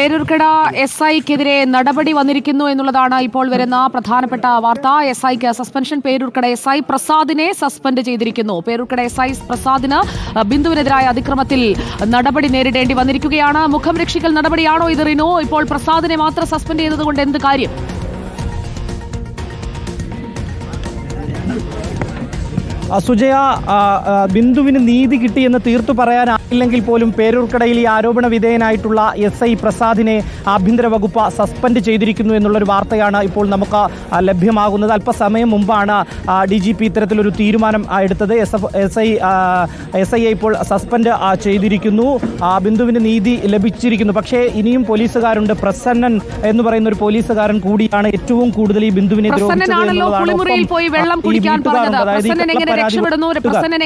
പേരൂർക്കട SI-ക്കെതിരെ നടപടി വന്നിരിക്കുന്നു എന്നുള്ളതാണ് ഇപ്പോൾ വരുന്ന പ്രധാനപ്പെട്ട വാർത്ത. SI-ക്ക് സസ്പെൻഷൻ. പേരൂർക്കട SI പ്രസാദിനെ സസ്പെൻഡ് ചെയ്തിരിക്കുന്നു. പേരൂർക്കട SI പ്രസാദിന് ബിന്ദുവിനെതിരായ അതിക്രമത്തിൽ നടപടി നേരിടേണ്ടി വന്നിരിക്കുകയാണ്. മുഖം രക്ഷിക്കൽ നടപടിയാണോ ഇത് റിനു? ഇപ്പോൾ പ്രസാദിനെ മാത്രം സസ്പെൻഡ് ചെയ്തതുകൊണ്ട് എന്ത് കാര്യം? സുജയ, ബിന്ദുവിന് നീതി കിട്ടിയെന്ന് തീർത്തു പറയാനായില്ലെങ്കിൽ പോലും പേരൂർക്കടയിൽ ഈ ആരോപണ വിധേയനായിട്ടുള്ള SI പ്രസാദിനെ ആഭ്യന്തര വകുപ്പ് സസ്പെൻഡ് ചെയ്തിരിക്കുന്നു എന്നുള്ളൊരു വാർത്തയാണ് ഇപ്പോൾ നമുക്ക് ലഭ്യമാകുന്നത്. അല്പസമയം മുമ്പാണ് DGP ഇത്തരത്തിലൊരു തീരുമാനം എടുത്തത്. SIയെ ഇപ്പോൾ സസ്പെൻഡ് ചെയ്തിരിക്കുന്നു. ബിന്ദുവിന് നീതി ലഭിച്ചിരിക്കുന്നു. പക്ഷേ ഇനിയും പോലീസുകാരുണ്ട്. പ്രസന്നൻ എന്ന് പറയുന്ന ഒരു പോലീസുകാരൻ കൂടിയാണ് ഏറ്റവും കൂടുതൽ ഈ ബിന്ദുവിനെ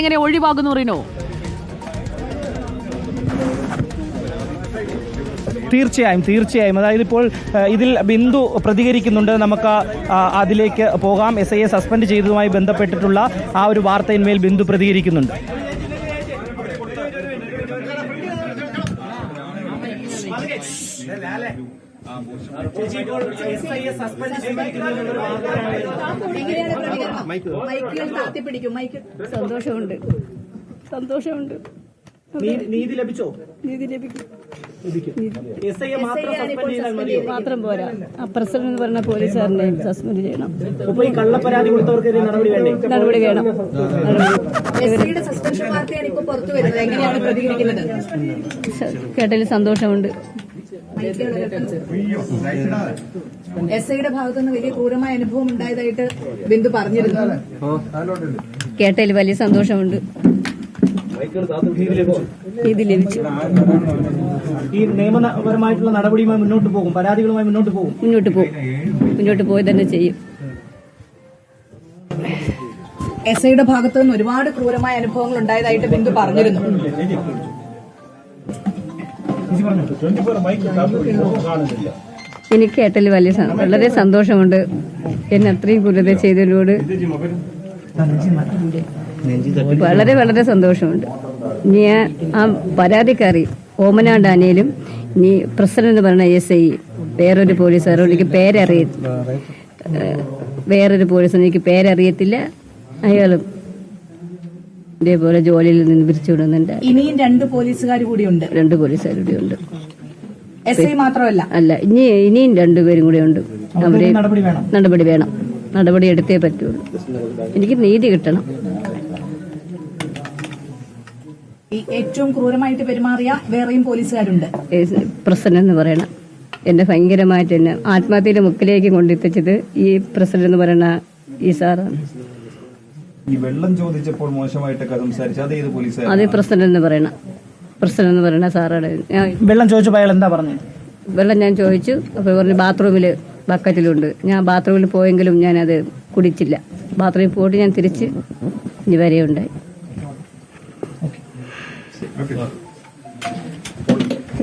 എങ്ങനെ ഒഴിവാകുന്നു റിനോ? തീർച്ചയായും അതായത് ഇപ്പോൾ ഇതിൽ ബിന്ദു പ്രതികരിക്കുന്നുണ്ട്. നമുക്ക് അതിലേക്ക് പോകാം. SIയെ സസ്പെൻഡ് ചെയ്തതുമായി ബന്ധപ്പെട്ടിട്ടുള്ള ആ ഒരു വാർത്തയിന്മേൽ ബിന്ദു പ്രതികരിക്കുന്നുണ്ട്. സന്തോഷമുണ്ട്. നീതി ലഭിച്ചോ? നീതി ലഭിക്കും. മാത്രം പോരാ, പ്രസിഡന്റ് എന്ന് പറഞ്ഞ പോലീസുകാരനെ സസ്പെൻഡ് ചെയ്യണം. കള്ളപ്പരാതി കൊടുത്തവർക്കെതിരെ നടപടി വേണം. കേട്ടതിൽ സന്തോഷമുണ്ട്. SIയുടെ ഭാഗത്തുനിന്ന് വലിയ ക്രൂരമായ അനുഭവം ഉണ്ടായതായിട്ട് ബിന്ദു പറഞ്ഞിരുന്നു. കേട്ടതിൽ വലിയ സന്തോഷമുണ്ട്. നീതി ലഭിച്ചു. ഈ നിയമപരമായിട്ടുള്ള നടപടിയുമായി മുന്നോട്ട് പോകും, പരാതികളുമായി മുന്നോട്ട് പോയി തന്നെ ചെയ്യും. SIയുടെ ഭാഗത്തുനിന്ന് ഒരുപാട് ക്രൂരമായ അനുഭവങ്ങൾ ഉണ്ടായതായിട്ട് ബിന്ദു പറഞ്ഞിരുന്നു. എനിക്ക് കേട്ടതിൽ വളരെ സന്തോഷമുണ്ട്. എന്നെ അത്രയും ക്രൂരത ചെയ്തതിനോട് വളരെ സന്തോഷമുണ്ട്. ഞാൻ ആ പരാതിക്കാരി ഓമന ഡാനിയലും നീ പ്രസിഡന്റ് എന്ന് പറഞ്ഞ SI വേറൊരു പോലീസുകാരോട് എനിക്ക് വേറൊരു പോലീസിന് എനിക്ക് പേരറിയത്തില്ല. അയാളും ഇതേപോലെ ജോലിയിൽ നിന്ന് പിരിച്ചുവിടുന്നുണ്ട്. ഇനിയും 2 പോലീസുകാർ കൂടിയുണ്ട്. 2 പോലീസുകാർ കൂടിയുണ്ട്. SI മാത്രമല്ല, ഇനിയും 2 പേരും കൂടെ ഉണ്ട്. അവര് നടപടി വേണം. നടപടി എടുത്തേ പറ്റുള്ളൂ. എനിക്ക് നീതി കിട്ടണം. ഏറ്റവും ക്രൂരമായിട്ട് പെരുമാറിയ വേറെയും പോലീസുകാരുണ്ട്. പ്രസിഡന്റ് എന്ന് പറയണം എന്നെ ഭയങ്കരമായിട്ട് തന്നെ ആത്മഹത്യയുടെ മുക്കിലേക്ക് കൊണ്ടെത്തിച്ചത് ഈ പ്രസിഡന്റ് എന്ന് പറയുന്ന ഈ സാറാണ്. ഈ വെള്ളം ചോദിച്ചപ്പോൾ മോശമായിട്ടൊക്കെ സംസാരിച്ചു, അത് പ്രസിഡന്റ് എന്ന് പറയണ സാറാണ്. വെള്ളം ചോദിച്ചപ്പോൾ അയാൾ എന്താ പറഞ്ഞു? വെള്ളം ഞാൻ ചോദിച്ചു. അപ്പോൾ പറഞ്ഞു ബാത്റൂമില് ബക്കറ്റിലുണ്ട്. ഞാൻ ബാത്റൂമിൽ പോയെങ്കിലും ഞാനത് കുടിച്ചില്ല. ബാത്റൂമിൽ പോയിട്ട് ഞാൻ തിരിച്ച് ഇനി വരെയുണ്ടായി.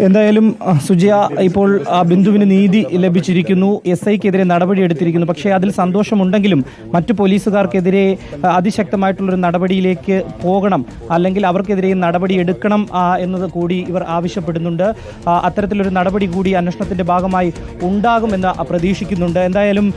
എന്തായാലും സുജയ, ഇപ്പോൾ ബിന്ദുവിന് നീതി ലഭിച്ചിരിക്കുന്നു. SIക്കെതിരെ നടപടിയെടുത്തിരിക്കുന്നു. പക്ഷേ അതിൽ സന്തോഷമുണ്ടെങ്കിലും മറ്റു പോലീസുകാർക്കെതിരെ അതിശക്തമായിട്ടുള്ളൊരു നടപടിയിലേക്ക് പോകണം, അല്ലെങ്കിൽ അവർക്കെതിരെ നടപടി എടുക്കണം എന്നത് കൂടി ഇവർ ആവശ്യപ്പെടുന്നുണ്ട്. അത്തരത്തിലൊരു നടപടി കൂടി അന്വേഷണത്തിന്റെ ഭാഗമായി ഉണ്ടാകുമെന്ന് പ്രതീക്ഷിക്കുന്നുണ്ട്. എന്തായാലും